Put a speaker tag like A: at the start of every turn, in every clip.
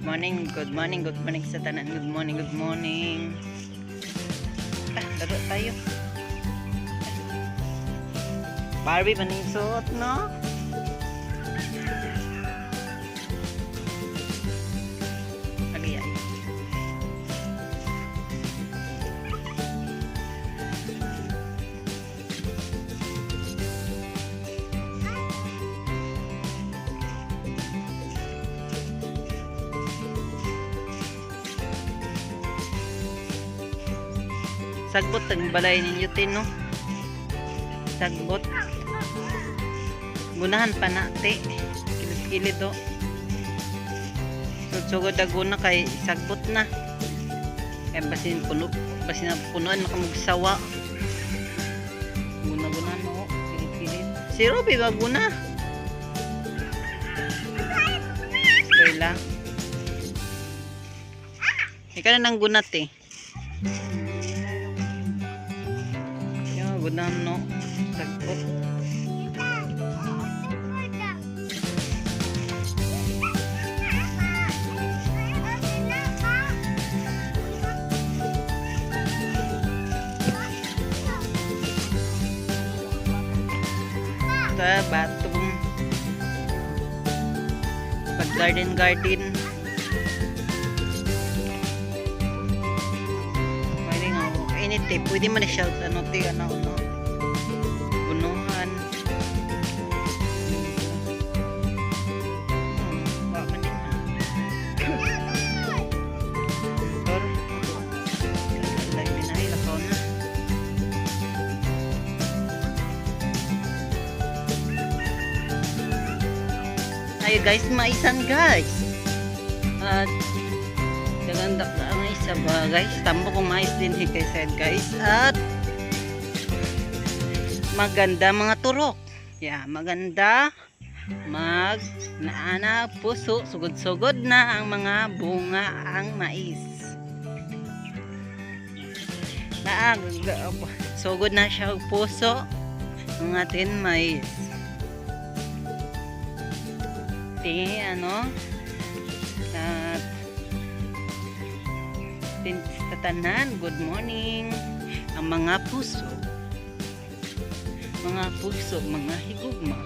A: good morning sa tanan. Good morning. Laro tayo. Barbie maning suot, no? Lagi yan. Sagbot ang balay ninyo tin, no? Sagbot. Gunahan pa na, te. Kilid-kilid, do. Sugod aguna kay sagbot na. Kaya basin na punuan makamugsawa. Guna-gunahan mo, kilid-kilid. Si Robby ba guna? Okay lang. Ikaw na nang gunat, eh. Gunahan, no? Sagbot. Ito, batong pag garden pwede nga ako kainit, eh. Pwede man siya ano, bunuhan. Baka din ha. Motor. Lagi binahay, lakaw na. Ayo guys, maisan guys. At dagandak na ang isa ba guys. Tambo kong mais din hikay said guys. At maganda mga turok. Yeah, maganda. Naana puso, sugod-sugod na ang mga bunga ang mais. Sugod na siya ang puso ang atin mais. At tatanan, good morning ang mga puso, mga higugma.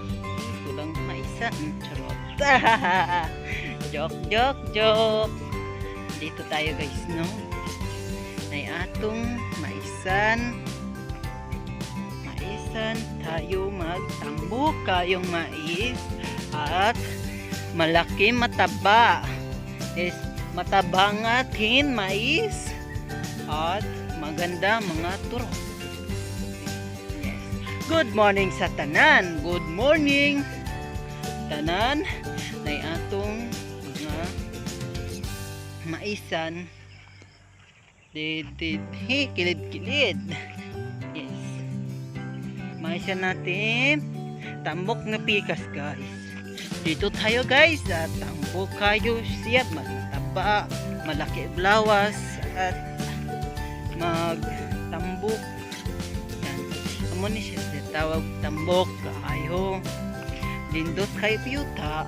A: Ito lang maisan, charot. joke dito tayo guys, no? Ay atong maisan tayo magtambok kayong mais. At malaki, mataba is matabang atin mais at maganda mga turok. Yes. Good morning sa tanan. Good morning tanan na atong mga maisan kilid-kilid. Yes, maisan natin tambok na pikas guys. Dito tayo guys, at tambok kayo siya, mataba, malaki blawas, at magtambok. Yan. Amo ni siya tawag tambok kayo. Lindot kayo piyuta,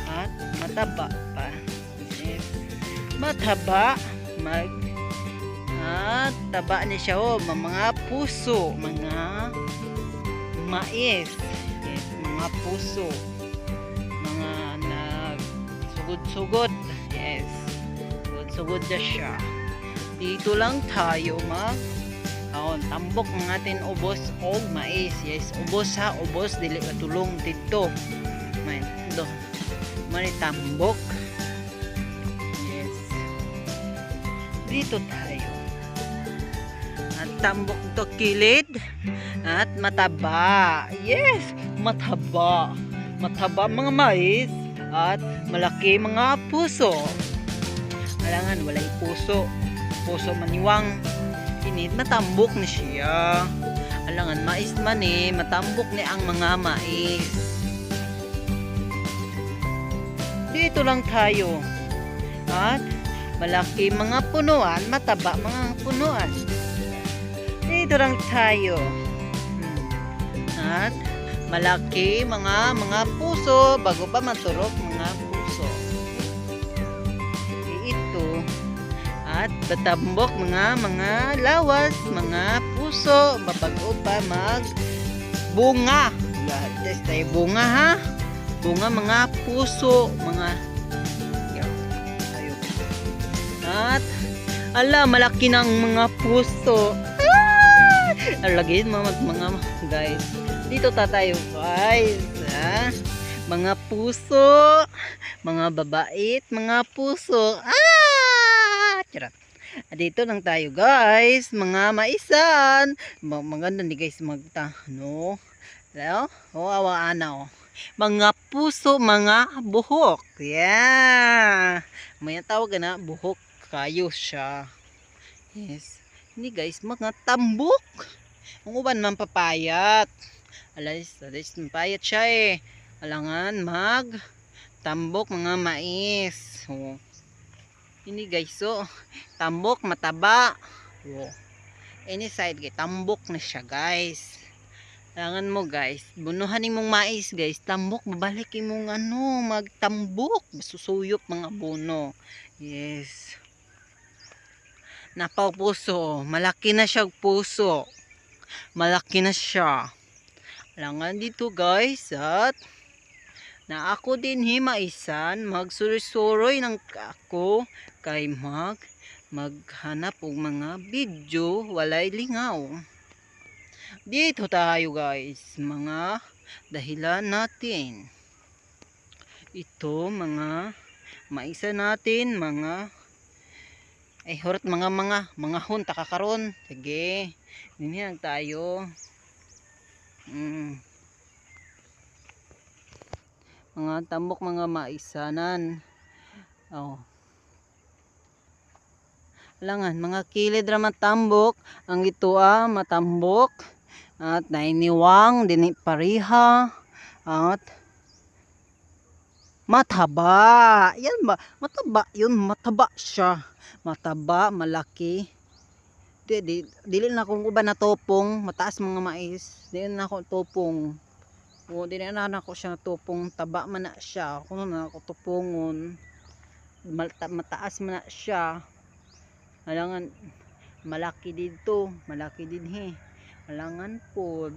A: at mataba pa. Yes. Mataba, at taba niya siya, mga puso, mga mais. Yes, mga puso. Sugod. Yes. Sugod na siya. Dito lang tayo tambok ng atin ubos o mais. Yes, ubos ha. Ubos. Dili katulong dito. Mani tambok. Yes. Dito tayo. At tambok to kilid. At mataba. Yes. Mataba mga mais. At malaki mga puso. Alangan walay puso maniwang init, matambok ni siya. Alangan mais man, matambok ni ang mga mais. Dito lang tayo. At malaki mga punuan, mataba mga punuan. Dito lang tayo. At malaki mga puso bago pa maturok mga puso. at batambok mga lawas, mga puso, mabago pa mag bunga. Test tayo bunga ha. Bunga mga puso, mga ayun. At ala, malaki ng mga puso. Alagin mga guys. Dito tayo guys. Ha? Mga puso, mga babait, mga puso. Charot. Dito lang tayo guys, mga maisan. Maganda ni guys no. Awaan na. Mga puso, mga buhok. Yeah. May tawag na buhok kayo siya. Yes. Ini guys, mga tambok. Ang uban man papayat. Alis papayat siya eh. Alangan mag tambok mga mais. Oh. Ini guys, so tambok mataba. Oh. Ini side guys, tambok na siya guys. Alangan mo guys, bunuhan imong mais guys, tambok babalik imong magtambok, susuyop mga buno. Yes. Napaw puso, malaki na siya puso. Malaki na siya. Alangan dito guys at na ako din himaisan magsuroy-suroy ng ako kay maghanap og mga video walay lingaw. Dito tayo guys, mga dahilan natin. Ito mga maisa natin, mga hurot mga hunta kakaron. Sige. Dinhi tayo. Mga tambok mga maisanan. Oh. Langan mga kilid ra matambok, ang ito matambok at nainiwang dinhi pariha at mataba. Yan ba? Mataba yun, mataba siya. Mataba, malaki. Dili na akong uban na topong, mataas mga mais. Dili na ako topong. O di na ako siya tupong, taba man na siya. Kuno na ako tupongon. Mataas man na siya. Alangan malaki dito, malaki dinhi. Alangan po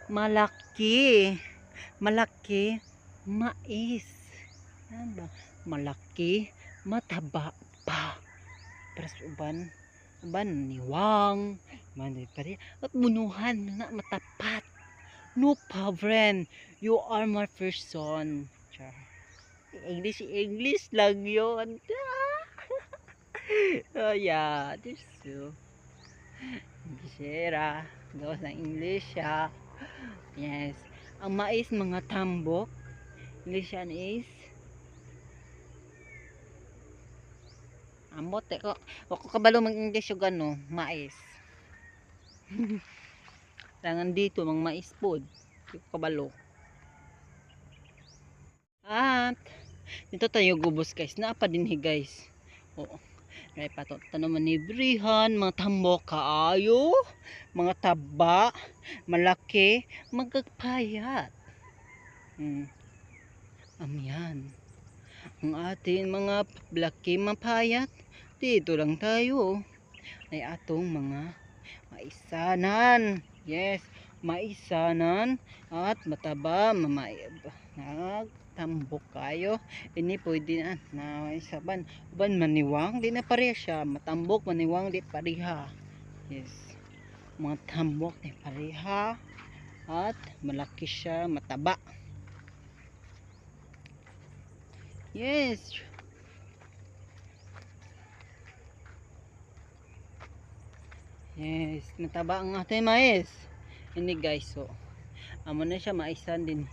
A: malaki. Malaki mais. Ano? Malaki, mataba pa. Pras uban niwang, man pare at bunuhan na matapat. No problem. You are my first son. English lang yun. Oh yeah, this so. Englishera. Gawas ng English ha. Yes. Ang mais mga tambok. English yan is amot ko. Ako kabalo mag-English yung mais. Langan dito mang mais pod kabalo. At dito tayo gubos guys, napa dinhi guys. Oo. Ray pato tanaman ni brihan, mga tambok kaayo, mga taba, malaki, magagpayat. Amyan. Ang atin mga blaki mapayat, dito lang tayo. Ay atong mga maisanan. Yes, maisanan at mataba, nagtambok kayo. Ini pwede na isaban. Uban maniwang, di na pareha siya. Matambok, maniwang, di pareha. Yes, mga tambok, di pareha. At malaki siya, mataba. Yes. Yes, mataba ang ating mais. Ini guys, so amo na siya maisan din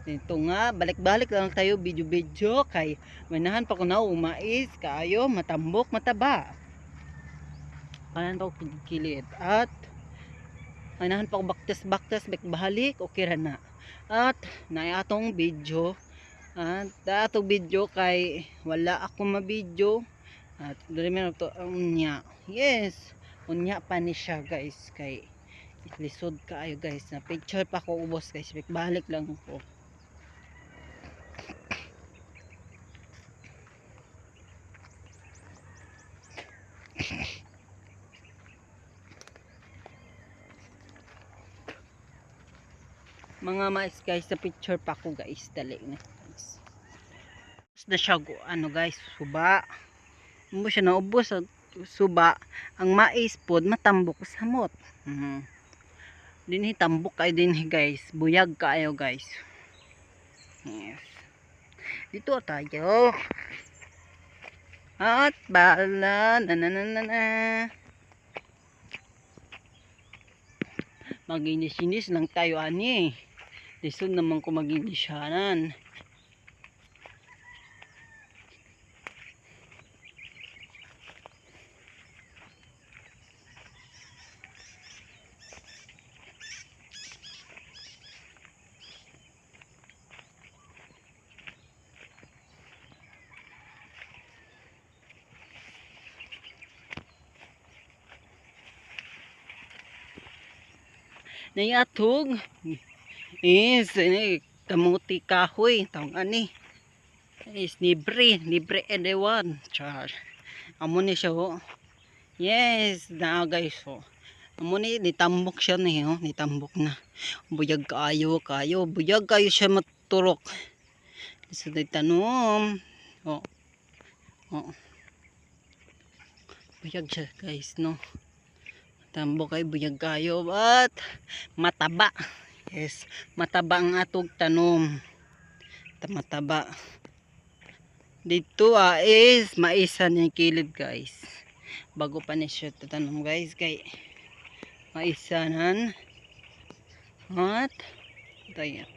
A: dito nga, balik-balik lang tayo video kay manahan pa ko na mais kaayo, matambok, mataba. Kanan pa ko kilid at manahan pa ko baktas balik okay ra na. At naay atong video. At atong video kay wala ako mabidyo at dili man to unya. Yes, unya pa ni siya guys kay lisod kaayo guys na picture pa ko ubos guys, balik lang ko. Mga mais guys, sa picture pa ko guys, dali na guys. Tapos na siya ano guys, suba. Mo siya naubos sa suba. Ang mais pod matambok sa mot. Dinhi tambok kayo dinhi guys, buyag kayo guys. Yes. Dito tayo. At bala na na na na na. Maginis-inis lang tayo ani. Listen naman ko maginisyanan. Nayatog. Is kamuti kahoy tawag ani. Is libre edewan. Char. Amo ni siya ho. Yes, na guys ho. Amo ni nitambok siya ni ho, nitambok na. Buyag kayo, buyag kayo siya maturok. Isa day tanom. Oh. Oh. Buyag siya guys no. Tambok kay buyag kayo at mataba. Yes, mataba ang atog tanom. Mataba. Dito is maisan yung kilid guys. Bago pa ni siya tanom guys kay maisanan. At tayo.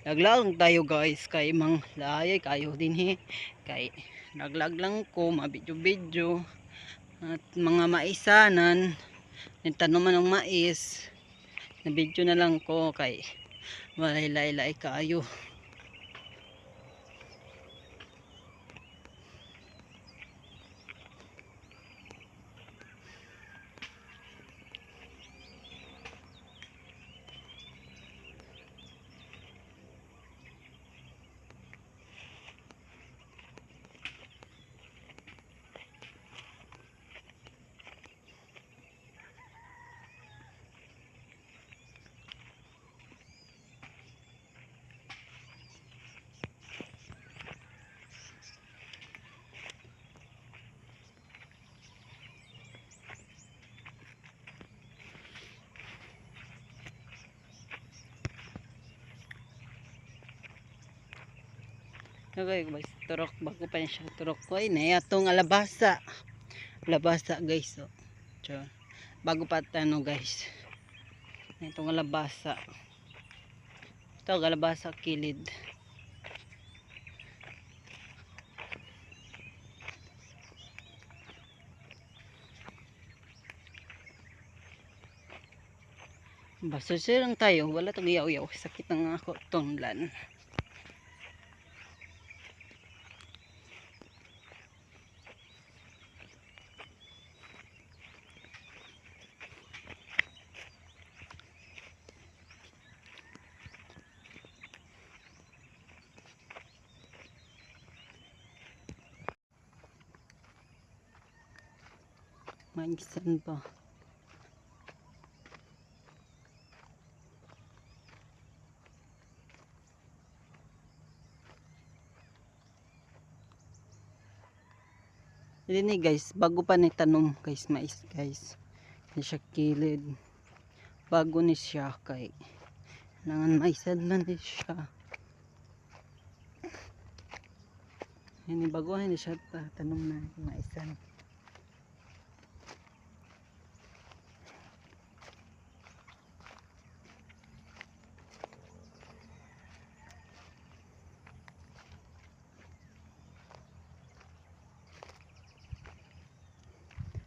A: Laglag tayo guys kay mang layay kayo din he. Kay laglag lang ko mabidyo-bidyo. At mga maisanan nagtanuman ng mais na video na lang ko kay malay-lay kayo. Okay guys, turok bago pa siya turok ko na atong alabasa guys so. Bago pa tano guys itong alabasa ito alabasa kilid basta lang tayo wala tong yaw-yaw sakit ng ako tonglan. Maisan pa. Ini guys, bago pa ni tanom guys, mais guys. Ni siya kilid. Bago ni siya kay nangan maisan man ni siya. Ini bago ni siya tanom na maisan.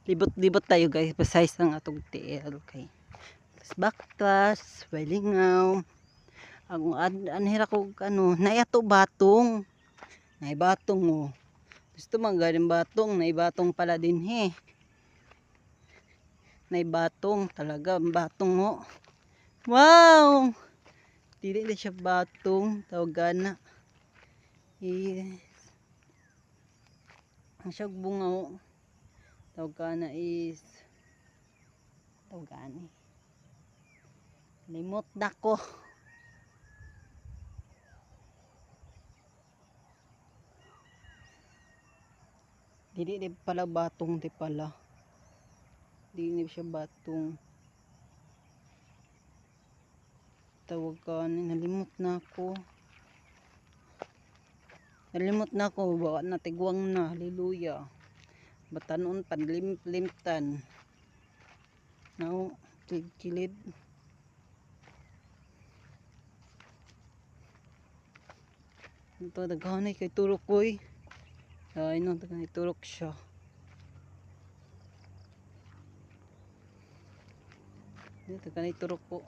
A: Libot-libot tayo guys, besides ang atong TL kay baktas, walingaw. Ang anhira ko ano, naiato batong. Naibatong oh. Gusto man galing batong, naibatong pala din he. Naibatong talaga, batong oh. Wow! Dili na siya batong, tawagan na. Yes. Ang siya bunga oh. Tawagan na is tawagan eh. Limot na ko. Di pala batong di pala. Di siya batong. Tawag ka, nalimot na ako. Nalimot na ako, baka natigwang na. Hallelujah. Batanon panlimlimtan. Now, kilid. Ito, daghanay kay turok koy. Ay, no, daghanay turok siya. Dito, daghanay turok po.